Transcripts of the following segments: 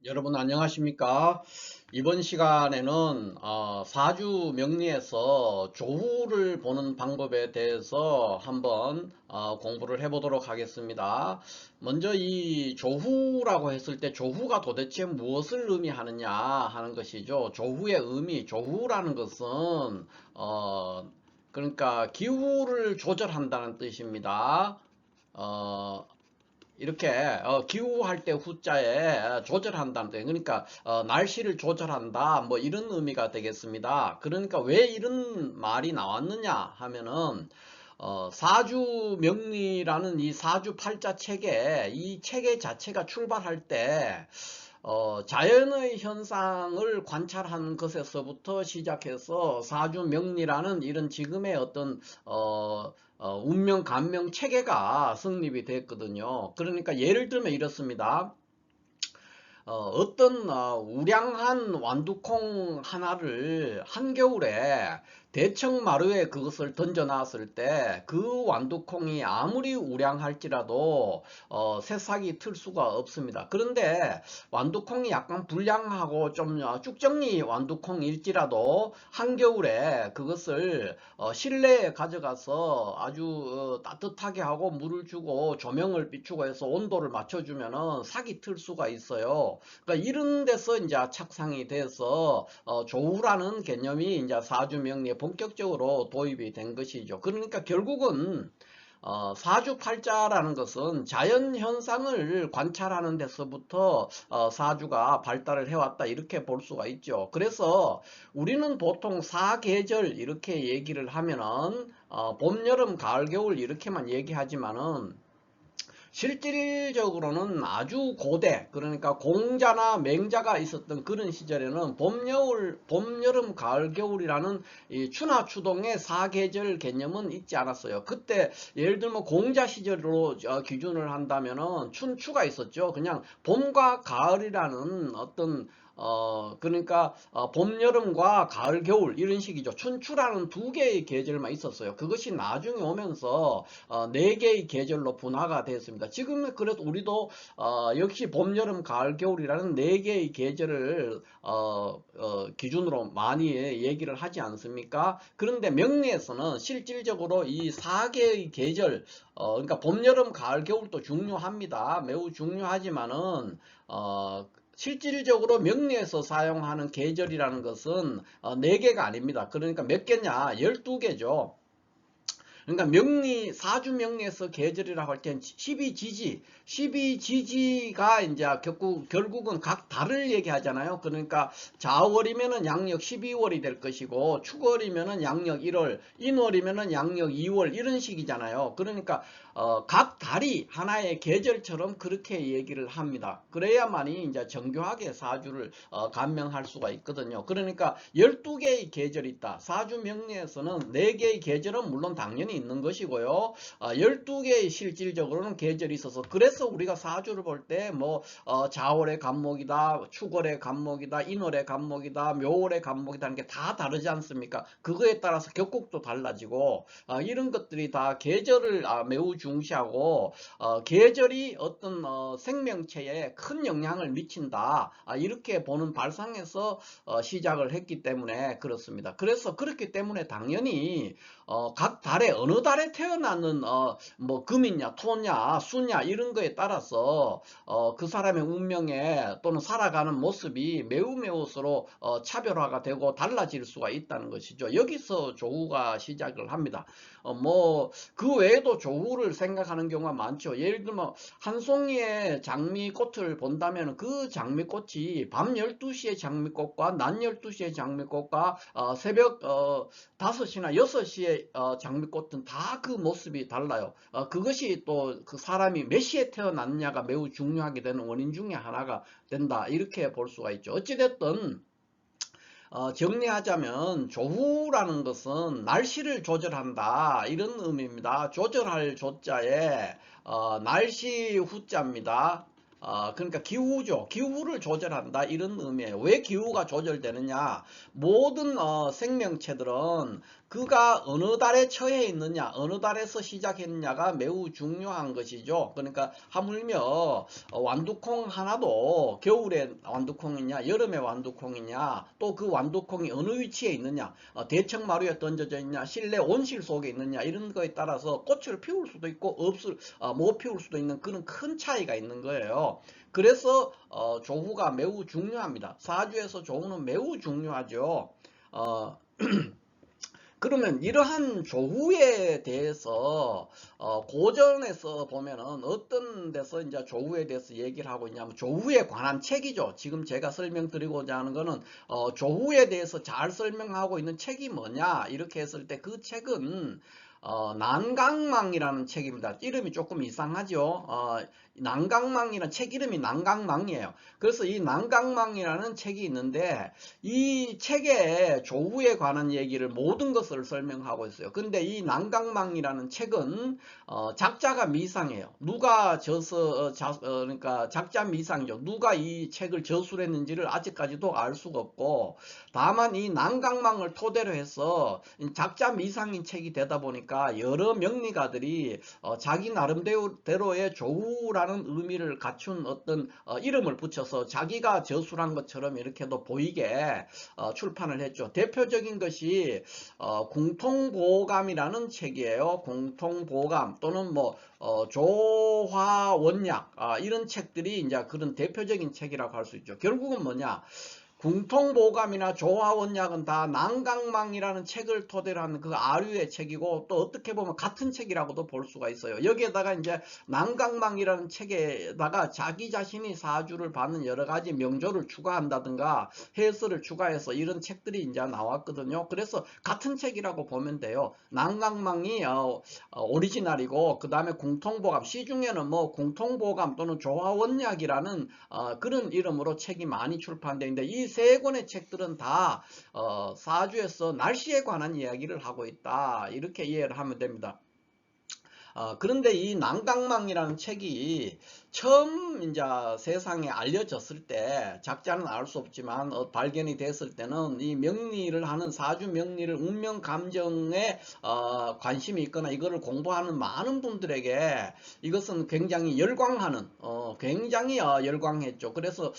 여러분 안녕하십니까? 이번 시간에는 사주 명리에서 조후를 보는 방법에 대해서 한번 공부를 해보도록 하겠습니다. 먼저 이 조후라고 했을 때 조후가 도대체 무엇을 의미하느냐 하는 것이죠. 조후의 의미, 조후라는 것은 그러니까 기후를 조절한다는 뜻입니다. 어, 이렇게 기후할 때 후자에 조절한다는 뜻. 그러니까 날씨를 조절한다 뭐 이런 의미가 되겠습니다. 그러니까 왜 이런 말이 나왔느냐 하면은 사주명리라는 이 사주팔자 체계, 이 체계 자체가 출발할 때 자연의 현상을 관찰하는 것에서부터 시작해서 사주명리라는 이런 지금의 어떤 운명 감명 체계가 성립이 됐거든요. 그러니까 예를 들면 이렇습니다. 어떤 우량한 완두콩 하나를 한겨울에 대청마루에 그것을 던져 놨을 때 그 완두콩이 아무리 우량할지라도 새싹이 틀 수가 없습니다. 그런데 완두콩이 약간 불량하고 좀 쭉정리 완두콩일지라도 한겨울에 그것을 실내에 가져가서 아주 따뜻하게 하고 물을 주고 조명을 비추고 해서 온도를 맞춰주면은 싹이 틀 수가 있어요. 그러니까 이런 데서 이제 착상이 돼서 조우라는 개념이 이제 사주명리에 본격적으로 도입이 된 것이죠. 그러니까 결국은 사주팔자라는 것은 자연현상을 관찰하는 데서부터 사주가 발달을 해왔다 이렇게 볼 수가 있죠. 그래서 우리는 보통 사계절 이렇게 얘기를 하면은 봄, 여름, 가을, 겨울 이렇게만 얘기하지만은 실질적으로는 아주 고대, 그러니까 공자나 맹자가 있었던 그런 시절에는 봄, 여름, 가을, 겨울이라는 이 추나 추동의 사계절 개념은 있지 않았어요. 그때 예를 들면 공자 시절로 기준을 한다면은 춘추가 있었죠. 그냥 봄과 가을이라는 어떤 그러니까 봄, 여름과 가을, 겨울 이런 식이죠. 춘추라는 두 개의 계절만 있었어요. 그것이 나중에 오면서 네 개의 계절로 분화가 되었습니다. 지금 그래도 우리도 역시 봄, 여름, 가을, 겨울이라는 네 개의 계절을 기준으로 많이 얘기를 하지 않습니까? 그런데 명리에서는 실질적으로 이 4개의 계절 그러니까 봄, 여름, 가을, 겨울도 중요합니다. 매우 중요하지만은 실질적으로 명리에서 사용하는 계절이라는 것은 4개가 아닙니다. 그러니까 몇 개냐? 12개죠. 그러니까 명리, 사주 명리에서 계절이라고 할 땐 12지지, 12지지가 이제 결국은 각 달을 얘기하잖아요. 그러니까 자월이면은 양력 12월이 될 것이고, 축월이면은 양력 1월, 인월이면은 양력 2월 이런 식이잖아요. 그러니까 각 달이 하나의 계절처럼 그렇게 얘기를 합니다. 그래야만이 이제 정교하게 사주를 감명할 수가 있거든요. 그러니까 12개의 계절이 있다. 사주 명리에서는 4개의 계절은 물론 당연히 있는 것이고요. 12개의 실질적으로는 계절이 있어서 그래서 우리가 사주를 볼 때 뭐 자월의 간목이다, 축월의 간목이다, 인월의 간목이다, 묘월의 간목이다 하는 게 다 다르지 않습니까? 그거에 따라서 격국도 달라지고 이런 것들이 다 계절을 매우 중시하고 계절이 어떤 생명체에 큰 영향을 미친다 이렇게 보는 발상에서 시작을 했기 때문에 그렇습니다. 그래서 그렇기 때문에 당연히 각 달에 어느 달에 태어나는 뭐 금이냐 토냐 수냐 이런 거에 따라서 그 사람의 운명에 또는 살아가는 모습이 매우 서로 차별화가 되고 달라질 수가 있다는 것이죠. 여기서 조우가 시작을 합니다. 뭐 그 외에도 조우를 생각하는 경우가 많죠. 예를 들면 한 송이의 장미꽃을 본다면 그 장미꽃이 밤 12시의 장미꽃과 낮 12시의 장미꽃과 새벽 5시나 6시의 장미꽃은 다 그 모습이 달라요. 그것이 또 그 사람이 몇 시에 태어났냐가 매우 중요하게 되는 원인 중에 하나가 된다. 이렇게 볼 수가 있죠. 어찌됐든 정리하자면 조후라는 것은 날씨를 조절한다 이런 의미입니다. 조절할 조자에 날씨 후자입니다. 그러니까 기후죠. 기후를 조절한다 이런 의미예요. 왜 기후가 조절되느냐? 모든 생명체들은 그가 어느 달에 처해 있느냐, 어느 달에서 시작했느냐가 매우 중요한 것이죠. 그러니까 하물며 완두콩 하나도 겨울에 완두콩이냐, 여름에 완두콩이냐, 또 그 완두콩이 어느 위치에 있느냐, 대청마루에 던져져 있냐, 실내 온실 속에 있느냐 이런 거에 따라서 꽃을 피울 수도 있고 못 피울 수도 있는 그런 큰 차이가 있는 거예요. 그래서 조후가 매우 중요합니다. 사주에서 조후는 매우 중요하죠. 어, 그러면 이러한 조후에 대해서 고전에서 보면은 어떤 데서 이제 조후에 대해서 얘기를 하고 있냐면 조후에 관한 책이죠. 지금 제가 설명드리고자 하는 거는 조후에 대해서 잘 설명하고 있는 책이 뭐냐 이렇게 했을 때 그 책은 난강망이라는 책입니다. 이름이 조금 이상하죠. 난강망이라는 책 이름이 난강망이에요. 그래서 이 난강망이라는 책이 있는데 이 책에 조후에 관한 얘기를 모든 것을 설명하고 있어요. 근데 이 난강망이라는 책은 작자가 미상해요. 누가 그러니까 작자 미상이죠. 누가 이 책을 저술했는지를 아직까지도 알 수가 없고, 다만 이 난강망을 토대로 해서 작자 미상인 책이 되다 보니까 여러 명리가들이 자기 나름대로의 조후라는 의미를 갖춘 어떤 이름을 붙여서 자기가 저술한 것처럼 이렇게도 보이게 출판을 했죠. 대표적인 것이 공통보감이라는 책이에요. 공통보감 또는 뭐 조화원약 이런 책들이 이제 그런 대표적인 책이라고 할 수 있죠. 결국은 뭐냐? 공통보감이나 조화원약은 다 난강망이라는 책을 토대로 하는 그 아류의 책이고, 또 어떻게 보면 같은 책이라고도 볼 수가 있어요. 여기에다가 이제 난강망이라는 책에다가 자기 자신이 사주를 받는 여러 가지 명조를 추가한다든가 해설을 추가해서 이런 책들이 이제 나왔거든요. 그래서 같은 책이라고 보면 돼요. 난강망이 오리지널이고, 그 다음에 공통보감, 시중에는 뭐 공통보감 또는 조화원약이라는 그런 이름으로 책이 많이 출판되어 있는데, 이 세 권의 책들은 다 사주에서 날씨에 관한 이야기를 하고 있다 이렇게 이해를 하면 됩니다. 그런데 이 난강망이라는 책이 처음 이제 세상에 알려졌을 때, 작자는 알 수 없지만 발견이 됐을 때는 이 명리를 하는, 사주 명리를 운명 감정에 관심이 있거나 이거를 공부하는 많은 분들에게 이것은 굉장히 열광하는, 굉장히 열광했죠. 그래서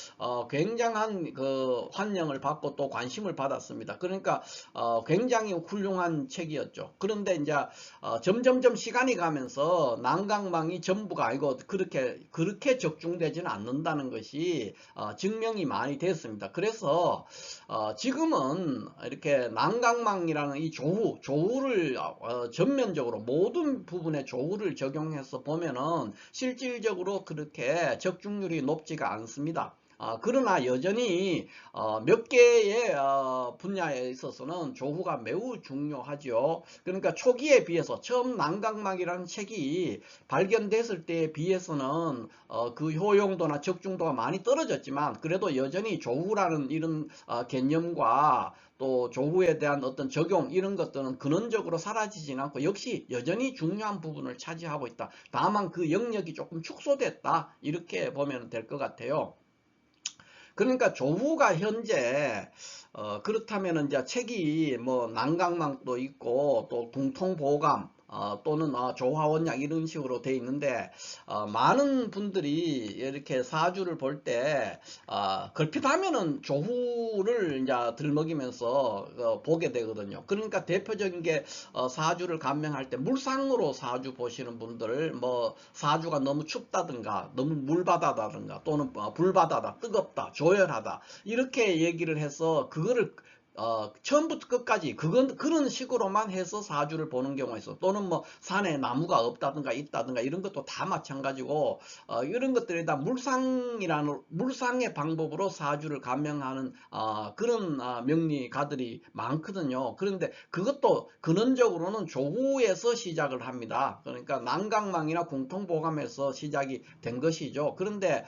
굉장한 그 환영을 받고 또 관심을 받았습니다. 그러니까 굉장히 훌륭한 책이었죠. 그런데 이제 점점점 시간이 가면서 난강망이 전부가 아니고 그렇게 적중되지는 않는다는 것이 증명이 많이 됐습니다. 그래서 지금은 이렇게 난강망이라는 이 조후를 전면적으로 모든 부분에 조후를 적용해서 보면은 실질적으로 그렇게 적중률이 높지가 않습니다. 그러나 여전히 몇 개의 분야에 있어서는 조후가 매우 중요하죠. 그러니까 초기에 비해서 처음 난강막이라는 책이 발견됐을 때에 비해서는 그 효용도나 적중도가 많이 떨어졌지만, 그래도 여전히 조후라는 이런 개념과 또 조후에 대한 어떤 적용 이런 것들은 근원적으로 사라지진 않고 역시 여전히 중요한 부분을 차지하고 있다. 다만 그 영역이 조금 축소됐다 이렇게 보면 될 것 같아요. 그러니까 조후가 현재 그렇다면 이제 책이 뭐 난강망도 있고 또 공통보감 또는 조화원약 이런 식으로 돼 있는데, 많은 분들이 이렇게 사주를 볼 때 걸핏하면은 조후를 이제 들먹이면서 보게 되거든요. 그러니까 대표적인 게 사주를 감명할 때 물상으로 사주 보시는 분들, 뭐 사주가 너무 춥다든가 너무 물바다다든가 또는 불바다다, 뜨겁다, 조열하다 이렇게 얘기를 해서 그거를 처음부터 끝까지 그런 식으로만 해서 사주를 보는 경우가 있어. 또는 뭐 산에 나무가 없다든가 있다든가 이런 것도 다 마찬가지고, 이런 것들이 다 물상의 방법으로 사주를 감명하는 그런 명리가들이 많거든요. 그런데 그것도 근원적으로는 조후에서 시작을 합니다. 그러니까 난강망이나 공통보감에서 시작이 된 것이죠. 그런데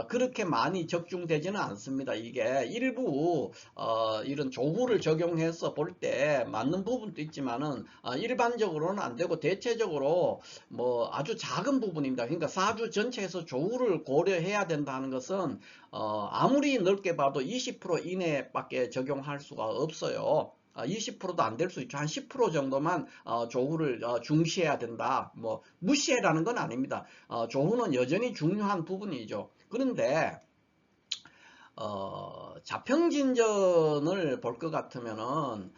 그렇게 많이 적중되지는 않습니다. 이게 일부 이런 조후를 적용해서 볼 때 맞는 부분도 있지만은 일반적으로는 안 되고 대체적으로 뭐 아주 작은 부분입니다. 그러니까 사주 전체에서 조후를 고려해야 된다는 것은 아무리 넓게 봐도 20% 이내밖에 적용할 수가 없어요. 20%도 안 될 수 있죠. 한 10% 정도만 조후를 중시해야 된다. 뭐 무시해라는 건 아닙니다. 조후는 여전히 중요한 부분이죠. 그런데 자평진전을 볼 것 같으면은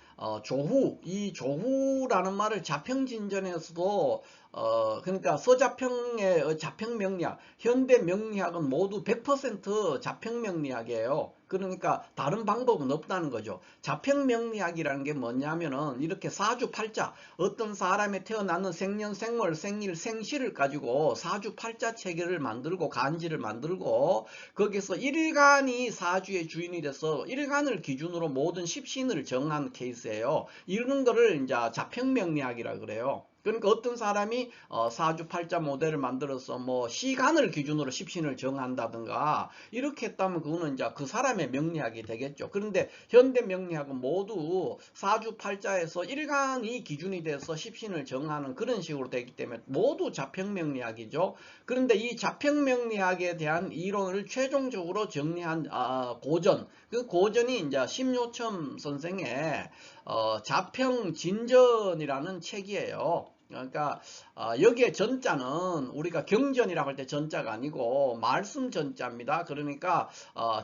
이 조후라는 말을 자평진전에서도 그러니까 서자평의 자평명리학, 현대 명리학은 모두 100% 자평명리학이에요. 그러니까 다른 방법은 없다는 거죠. 자평명리학이라는 게 뭐냐면은 이렇게 사주팔자, 어떤 사람이 태어나는 생년생월, 생일, 생시를 가지고 사주팔자 체계를 만들고 간지를 만들고 거기서 일간이 사주의 주인이 돼서 일간을 기준으로 모든 십신을 정한 케이스예요. 이런 거를 이제 자평명리학이라 그래요. 그러니까 어떤 사람이 사주팔자 모델을 만들어서 뭐 시간을 기준으로 십신을 정한다든가 이렇게 했다면 그거는 이제 그 사람의 명리학이 되겠죠. 그런데 현대 명리학은 모두 사주팔자에서 일간이 기준이 돼서 십신을 정하는 그런 식으로 되기 때문에 모두 자평명리학이죠. 그런데 이 자평명리학에 대한 이론을 최종적으로 정리한 고전, 그 고전이 이제 심요첨 선생의 자평진전이라는 책이에요. 그러니까 여기에 전자는 우리가 경전이라고 할 때 전자가 아니고 말씀 전자입니다. 그러니까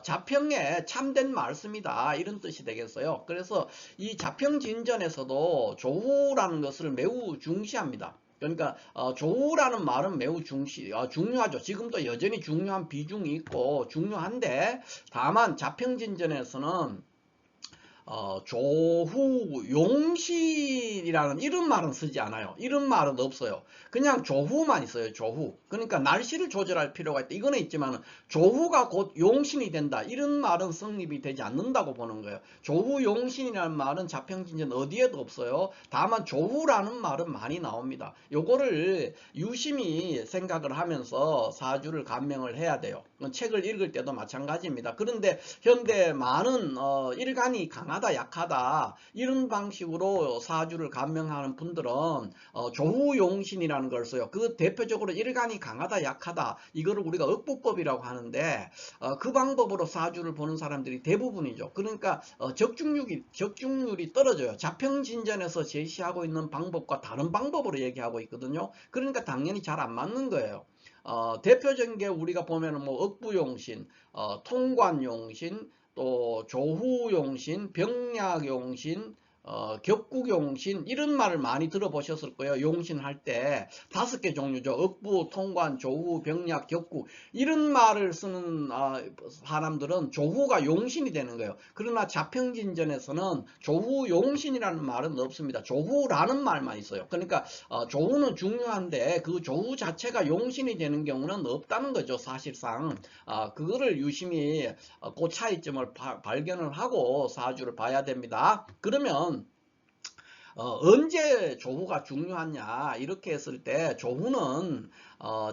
자평의 참된 말씀이다 이런 뜻이 되겠어요. 그래서 이 자평진전에서도 조후라는 것을 매우 중시합니다. 그러니까 조후라는 말은 매우 중요하죠. 지금도 여전히 중요한 비중이 있고 중요한데 다만 자평진전에서는 조후 용신이라는 이런 말은 쓰지 않아요. 이런 말은 없어요. 그냥 조후만 있어요. 조후. 그러니까 날씨를 조절할 필요가 있다. 이거는 있지만 조후가 곧 용신이 된다. 이런 말은 성립이 되지 않는다고 보는 거예요. 조후 용신이라는 말은 자평진전 어디에도 없어요. 다만 조후라는 말은 많이 나옵니다. 요거를 유심히 생각을 하면서 사주를 감명을 해야 돼요. 책을 읽을 때도 마찬가지입니다. 그런데 현대 많은 일간이 강하다 약하다 이런 방식으로 사주를 감명하는 분들은 조후용신이라는 걸 써요. 그 대표적으로 일간이 강하다 약하다 이거를 우리가 억부법이라고 하는데 그 방법으로 사주를 보는 사람들이 대부분이죠. 그러니까 적중률이 떨어져요. 자평진전에서 제시하고 있는 방법과 다른 방법으로 얘기하고 있거든요. 그러니까 당연히 잘 안 맞는 거예요. 대표적인 게 우리가 보면은 뭐 억부용신, 통관용신, 또 조후용신, 병약용신, 격국용신 이런 말을 많이 들어보셨을 거예요. 용신할 때 5개 종류죠. 억부, 통관, 조후, 병약, 격국 이런 말을 쓰는 사람들은 조후가 용신이 되는 거예요. 그러나 자평진전에서는 조후용신이라는 말은 없습니다. 조후라는 말만 있어요. 그러니까 조후는 중요한데 그 조후 자체가 용신이 되는 경우는 없다는 거죠. 사실상 그거를 유심히 그 차이점을 발견을 하고 사주를 봐야 됩니다. 그러면 언제 조후가 중요하냐 이렇게 했을 때 조후는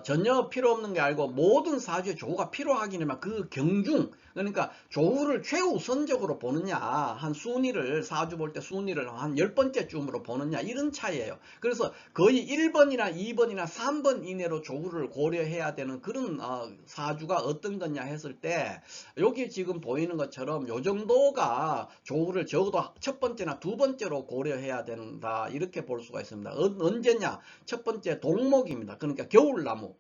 전혀 필요 없는 게 아니고 모든 사주에 조후가 필요하기는 그 경중 그러니까 조후를 최우선적으로 보느냐 한 순위를 사주 볼 때 순위를 한 10번째쯤으로 보느냐 이런 차이예요. 그래서 거의 1번이나 2번이나 3번 이내로 조후를 고려해야 되는 그런 사주가 어떤 거냐 했을 때 여기 지금 보이는 것처럼 요 정도가 조후를 적어도 첫 번째나 두 번째로 고려해야 된다 이렇게 볼 수가 있습니다. 언제냐? 첫 번째 동목입니다. 그러니까 겨울나무.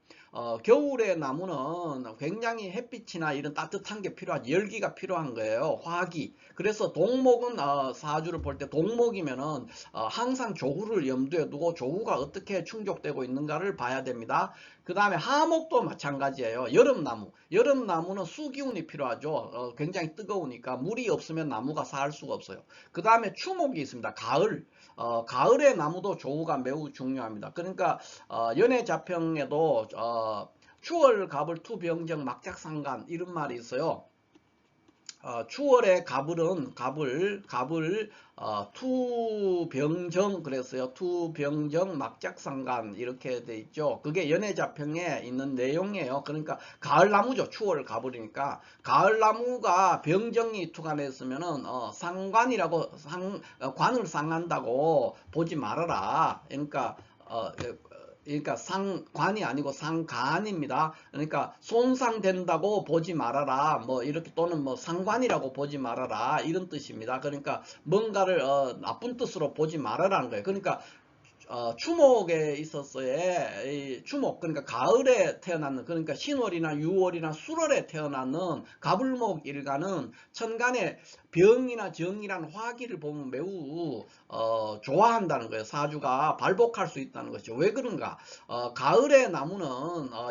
겨울의 나무는 굉장히 햇빛이나 이런 따뜻한 게 필요하지 열기가 필요한 거예요. 화기. 그래서 동목은 사주를 볼 때 동목이면은 항상 조후를 염두에 두고 조후가 어떻게 충족되고 있는가를 봐야 됩니다. 그 다음에 하목도 마찬가지예요. 여름나무. 여름나무는 수기운이 필요하죠. 굉장히 뜨거우니까 물이 없으면 나무가 살 수가 없어요. 그 다음에 추목이 있습니다. 가을. 가을의 나무도 조후가 매우 중요합니다. 그러니까 연애자평에도 추월 갑을 투병정 막작상간 이런 말이 있어요. 추월의 갑을 투병정 그랬어요. 투병정 막작상간 이렇게 돼 있죠. 그게 연해자평에 있는 내용이에요. 그러니까 가을나무죠. 추월 갑을이니까 가을나무가 병정이 투관했으면은 상관이라고 관을 상한다고 보지 말아라. 그러니까 상관이 아니고 상간입니다. 그러니까 손상된다고 보지 말아라. 뭐 이렇게 또는 뭐 상관이라고 보지 말아라. 이런 뜻입니다. 그러니까 뭔가를 나쁜 뜻으로 보지 말아라는 거예요. 그러니까 추목에 있었어요. 추목, 그러니까 가을에 태어나는, 그러니까 신월이나 유월이나 수월에 태어나는 가불목 일가는 천간에 병이나 정이란 화기를 보면 매우 좋아한다는 거예요. 사주가 발복할 수 있다는 것이죠. 왜 그런가? 가을에 나무는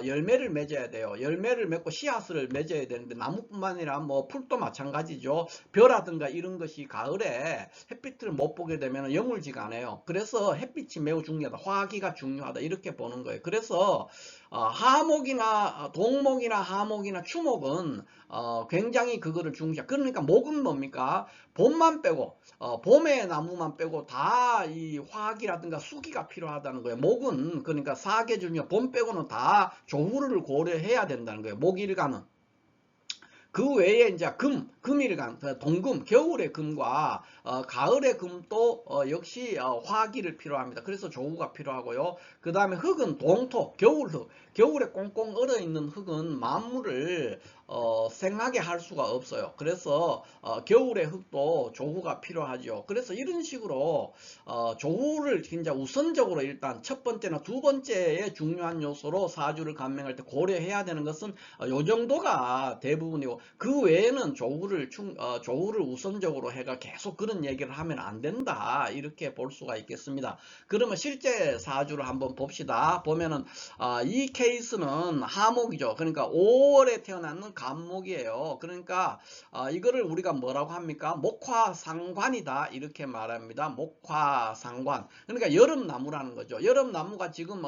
열매를 맺어야 돼요. 열매를 맺고 씨앗을 맺어야 되는데 나무뿐만 아니라 뭐 풀도 마찬가지죠. 벼라든가 이런 것이 가을에 햇빛을 못 보게 되면 여물지가 않아요. 그래서 햇빛이 매우 중요하다. 화기가 중요하다. 이렇게 보는 거예요. 그래서 하목이나 동목이나 하목이나 추목은 굉장히 그거를 중시하. 그러니까 목은 뭡니까? 봄만 빼고 봄의 나무만 빼고 다 이 화기라든가 수기가 필요하다는 거예요. 목은 그러니까 사계절 중에 봄 빼고는 다 조후를 고려해야 된다는 거예요. 목일간은. 그 외에 이제 금일간, 동금, 겨울의 금과 가을의 금도 역시 화기를 필요합니다. 그래서 조우가 필요하고요. 그 다음에 흙은 동토, 겨울흙. 겨울에 꽁꽁 얼어있는 흙은 만물을 생하게 할 수가 없어요. 그래서 겨울의 흙도 조우가 필요하죠. 그래서 이런 식으로 조우를 진짜 우선적으로 일단 첫 번째나 두 번째의 중요한 요소로 사주를 감명할 때 고려해야 되는 것은 요 정도가 대부분이고, 그 외에는 조우를 우선적으로 해가 계속 그런 얘기를 하면 안 된다. 이렇게 볼 수가 있겠습니다. 그러면 실제 사주를 한번 봅시다. 보면은 이 케이스는 하목이죠. 그러니까 5월에 태어나는 간목이에요. 그러니까 이거를 우리가 뭐라고 합니까? 목화상관이다. 이렇게 말합니다. 목화상관. 그러니까 여름나무라는 거죠. 여름나무가 지금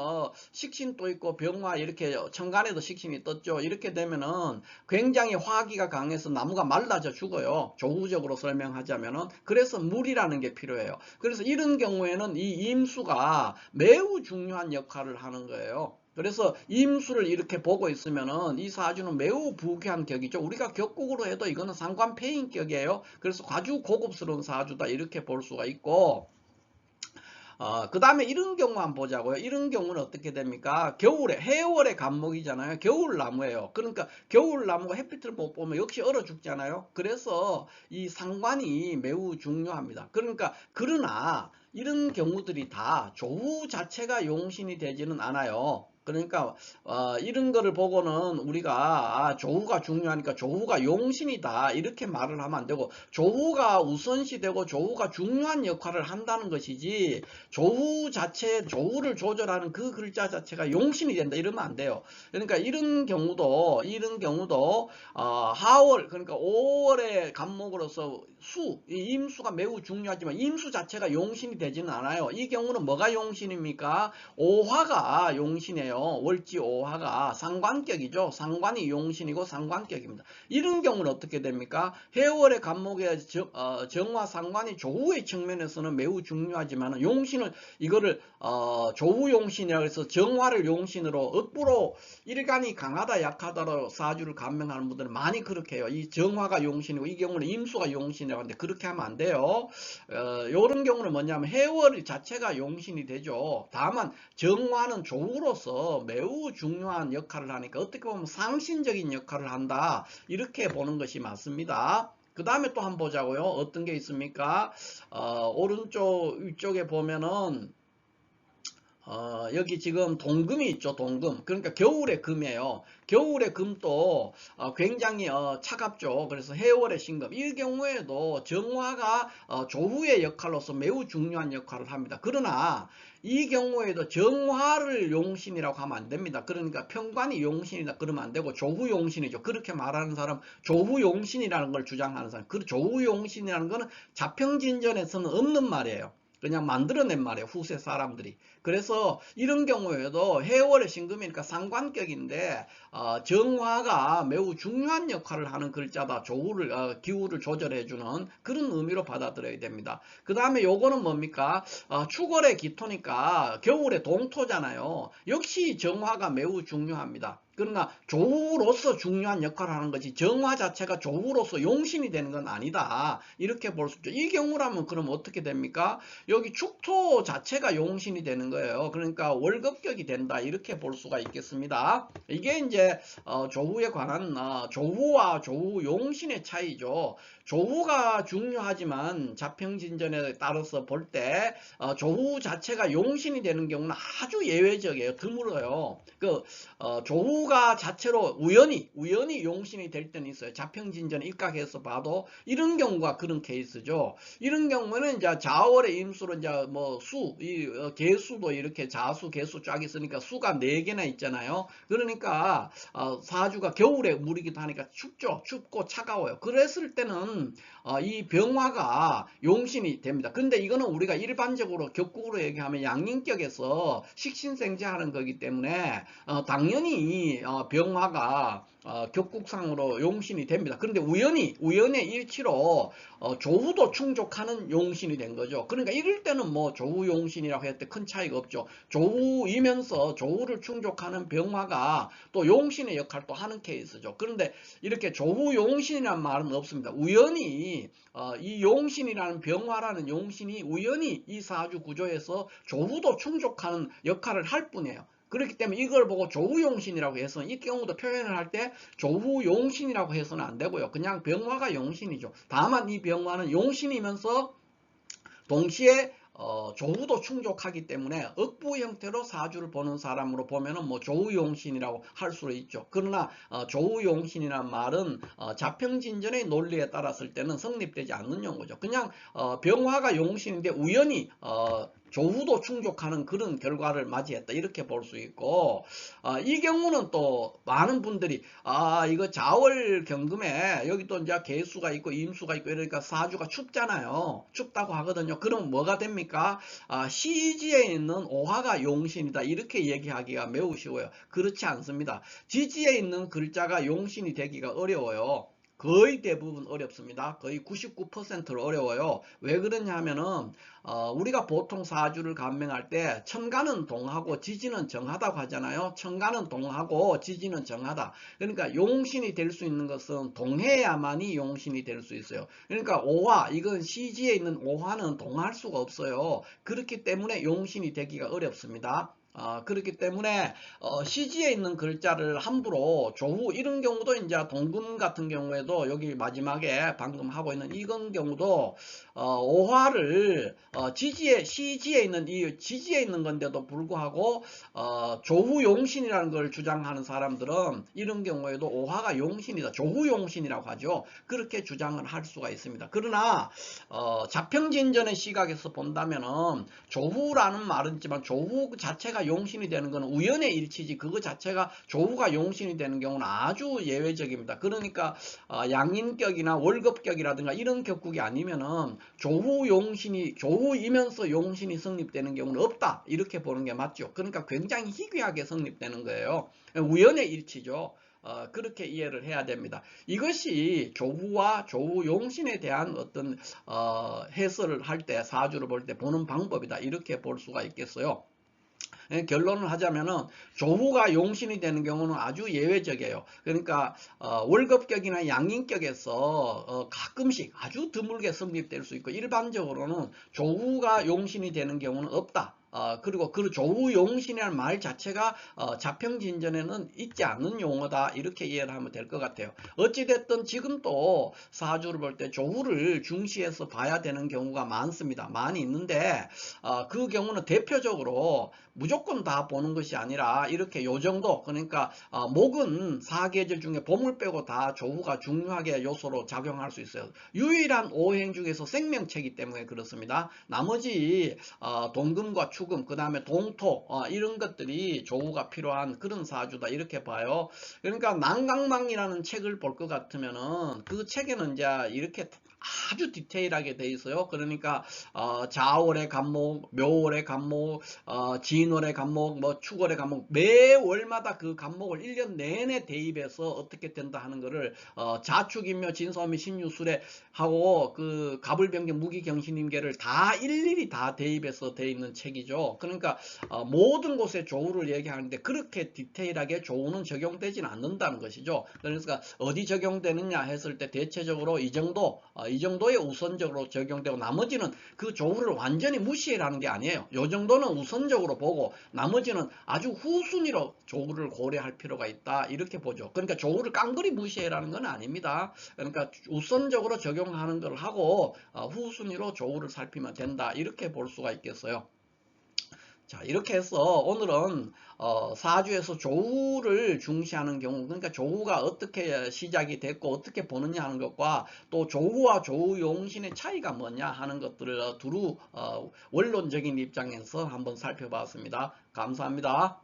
식신도 있고 병화 이렇게 천간에도 식신이 떴죠. 이렇게 되면은 굉장히 화기가 강해서 나무가 말라져 죽어요. 조후적으로 설명하자면은. 그래서 물이라는 게 필요해요. 그래서 이런 경우에는 이 임수가 매우 중요한 역할을 하는 거예요. 그래서 임수를 이렇게 보고 있으면은 이 사주는 매우 부귀한 격이죠. 우리가 격국으로 해도 이거는 상관패인 격이에요. 그래서 아주 고급스러운 사주다. 이렇게 볼 수가 있고, 그 다음에 이런 경우 한번 보자고요. 이런 경우는 어떻게 됩니까? 겨울에, 해월의 간목이잖아요. 겨울나무예요. 그러니까 겨울나무가 햇빛을 못 보면 역시 얼어 죽잖아요. 그래서 이 상관이 매우 중요합니다. 그러나 이런 경우들이 다 조후 자체가 용신이 되지는 않아요. 그러니까 이런 거를 보고는 우리가 조후가 중요하니까 조후가 용신이다 이렇게 말을 하면 안 되고, 조후가 우선시되고 조후가 중요한 역할을 한다는 것이지 조후를 조절하는 그 글자 자체가 용신이 된다 이러면 안 돼요. 그러니까 이런 경우도 하월, 그러니까 5월의 간목으로서 이 임수가 매우 중요하지만 임수 자체가 용신이 되지는 않아요. 이 경우는 뭐가 용신입니까? 오화가 용신이에요. 월지 오화가 상관격이죠. 상관이 용신이고 상관격입니다. 이런 경우는 어떻게 됩니까? 해월의 간목의 정화 상관이 조후의 측면에서는 매우 중요하지만 이거를 조후 용신이라고 해서 정화를 용신으로 억부로 일간이 강하다 약하다로 사주를 감명하는 분들은 많이 그렇게 해요. 이 정화가 용신이고 이 경우는 임수가 용신이라고 하는데 그렇게 하면 안 돼요. 이런 경우는 뭐냐면 해월 자체가 용신이 되죠. 다만 정화는 조후로서 매우 중요한 역할을 하니까 어떻게 보면 상신적인 역할을 한다. 이렇게 보는 것이 맞습니다. 그 다음에 또 한번 보자고요. 어떤 게 있습니까? 오른쪽 위쪽에 보면은 여기 지금 동금이 있죠. 동금. 그러니까 겨울의 금이에요. 겨울의 금도 굉장히 차갑죠. 그래서 해월의 신금. 이 경우에도 정화가 조후의 역할로서 매우 중요한 역할을 합니다. 그러나 이 경우에도 정화를 용신이라고 하면 안 됩니다. 그러니까 편관이 용신이다 그러면 안 되고 조후 용신이죠. 그렇게 말하는 사람, 조후 용신이라는 걸 주장하는 사람. 그 조후 용신이라는 거는 자평진전에서는 없는 말이에요. 그냥 만들어낸 말이에요. 후세 사람들이. 그래서 이런 경우에도 해월의 신금이니까 상관격인데 정화가 매우 중요한 역할을 하는 글자다. 기후를 조절해주는 그런 의미로 받아들여야 됩니다. 그 다음에 요거는 뭡니까? 축월의 기토니까 겨울의 동토잖아요. 역시 정화가 매우 중요합니다. 그러나 조우로서 중요한 역할을 하는 거지 정화 자체가 조우로서 용신이 되는 건 아니다. 이렇게 볼 수 있죠. 이 경우라면 그럼 어떻게 됩니까? 여기 축토 자체가 용신이 되는 거예요. 그러니까 월급격이 된다. 이렇게 볼 수가 있겠습니다. 이게 이제 조우에 관한 조우와 조우 용신의 차이죠. 조우가 중요하지만 자평진전에 따라서 볼 때 조우 자체가 용신이 되는 경우는 아주 예외적이에요. 드물어요. 조우가 자체로 우연히 용신이 될 때는 있어요. 자평진전 일각에서 봐도 이런 경우가 그런 케이스죠. 이런 경우는 이제 자월의 임수로 이제 뭐 개수도 이렇게 자수, 개수 쫙 있으니까 수가 4개나 있잖아요. 그러니까 사주가 겨울에 물이기도 하니까 춥죠. 춥고 차가워요. 그랬을 때는 이 병화가 용신이 됩니다. 근데 이거는 우리가 일반적으로 격국으로 얘기하면 양인격에서 식신생재하는 거기 때문에 당연히 병화가 격국상으로 용신이 됩니다. 그런데 우연의 일치로 조후도 충족하는 용신이 된 거죠. 그러니까 이럴 때는 뭐 조후 용신이라고 했을 때 큰 차이가 없죠. 조후이면서 조후를 충족하는 병화가 또 용신의 역할도 하는 케이스죠. 그런데 이렇게 조후 용신이라는 말은 없습니다. 우연히 이 용신이라는 병화라는 용신이 우연히 이 사주 구조에서 조후도 충족하는 역할을 할 뿐이에요. 그렇기 때문에 이걸 보고 조후용신이라고 해서 이 경우도 표현을 할 때 조후용신이라고 해서는 안 되고요. 그냥 병화가 용신이죠. 다만 이 병화는 용신이면서 동시에 조후도 충족하기 때문에 억부 형태로 사주를 보는 사람으로 보면은 뭐 조후용신이라고 할 수 있죠. 그러나 조후용신이란 말은 자평진전의 논리에 따랐을 때는 성립되지 않는 용어죠. 그냥 병화가 용신인데 우연히 조후도 충족하는 그런 결과를 맞이했다. 이렇게 볼 수 있고 이 경우는 또 많은 분들이 이거 자월 경금에 여기 또 이제 개수가 있고 임수가 있고 이러니까 사주가 춥잖아요. 춥다고 하거든요. 그럼 뭐가 됩니까? 시지에 있는 오화가 용신이다. 이렇게 얘기하기가 매우 쉬워요. 그렇지 않습니다. 지지에 있는 글자가 용신이 되기가 어려워요. 거의 대부분 어렵습니다. 거의 99%를 어려워요. 왜 그러냐 하면은 우리가 보통 사주를 감명할 때 천간은 동하고 지지는 정하다고 하잖아요. 천간은 동하고 지지는 정하다. 그러니까 용신이 될 수 있는 것은 동해야만이 용신이 될 수 있어요. 그러니까 오화, 이건 시지에 있는 오화는 동할 수가 없어요. 그렇기 때문에 용신이 되기가 어렵습니다. 그렇기 때문에 시지에 있는 글자를 함부로 조후 이런 경우도 이제 동금 같은 경우에도 여기 마지막에 방금 하고 있는 이건 경우도 오화를 시지에 있는 이 지지에 있는 건데도 불구하고 조후 용신이라는 걸 주장하는 사람들은 이런 경우에도 오화가 용신이다. 조후 용신이라고 하죠. 그렇게 주장을 할 수가 있습니다. 그러나 자평진전의 시각에서 본다면은 조후라는 말은 있지만 조후 자체가 용신이 되는 것은 우연의 일치지 그거 자체가 조후가 용신이 되는 경우는 아주 예외적입니다. 그러니까 양인격이나 월급격이라든가 이런 격국이 아니면은 조후이면서 용신이 성립되는 경우는 없다. 이렇게 보는 게 맞죠. 그러니까 굉장히 희귀하게 성립되는 거예요. 우연의 일치죠. 그렇게 이해를 해야 됩니다. 이것이 조후와 조후용신에 대한 어떤 해설을 할 때 사주를 볼 때 보는 방법이다. 이렇게 볼 수가 있겠어요. 결론을 하자면은 조후가 용신이 되는 경우는 아주 예외적이에요. 그러니까 월급격이나 양인격에서 가끔씩 아주 드물게 성립될 수 있고 일반적으로는 조후가 용신이 되는 경우는 없다. 그리고 그 조후용신이라는 말 자체가 자평진전에는 있지 않는 용어다. 이렇게 이해를 하면 될 것 같아요. 어찌됐든 지금 또 사주를 볼 때 조후를 중시해서 봐야 되는 경우가 많습니다. 많이 있는데 그 경우는 대표적으로 무조건 다 보는 것이 아니라 이렇게 요 정도 그러니까 목은 사계절 중에 봄을 빼고 다 조후가 중요하게 요소로 작용할 수 있어요. 유일한 오행 중에서 생명체이기 때문에 그렇습니다. 나머지 동금과 축 축음, 그 다음에 동토, 이런 것들이 조우가 필요한 그런 사주다 이렇게 봐요. 그러니까 난강망이라는 책을 볼 것 같으면은 그 책에는 이제 이렇게 아주 디테일하게 돼 있어요. 그러니까 자월의 간목, 묘월의 간목, 진월의 간목, 뭐 축월의 간목, 매월마다 그 간목을 1년 내내 대입해서 어떻게 된다 하는 거를 자축인묘, 진사오미, 신유술에 하고 그 갑을병경, 무기경신임계를 다 일일이 다 대입해서 돼 있는 책이죠. 그러니까 모든 곳에 조우를 얘기하는데 그렇게 디테일하게 조우는 적용되지는 않는다는 것이죠. 그러니까 어디 적용되느냐 했을 때 대체적으로 이 정도에 우선적으로 적용되고 나머지는 그 조우를 완전히 무시해라는 게 아니에요. 이 정도는 우선적으로 보고 나머지는 아주 후순위로 조우를 고려할 필요가 있다 이렇게 보죠. 그러니까 조우를 깡그리 무시해라는 건 아닙니다. 그러니까 우선적으로 적용하는 걸 하고 후순위로 조우를 살피면 된다 이렇게 볼 수가 있겠어요. 자, 이렇게 해서 오늘은 사주에서 조우를 중시하는 경우, 그러니까 조우가 어떻게 시작이 됐고 어떻게 보느냐 하는 것과 또 조우와 조우용신의 차이가 뭐냐 하는 것들을 두루 원론적인 입장에서 한번 살펴봤습니다. 감사합니다.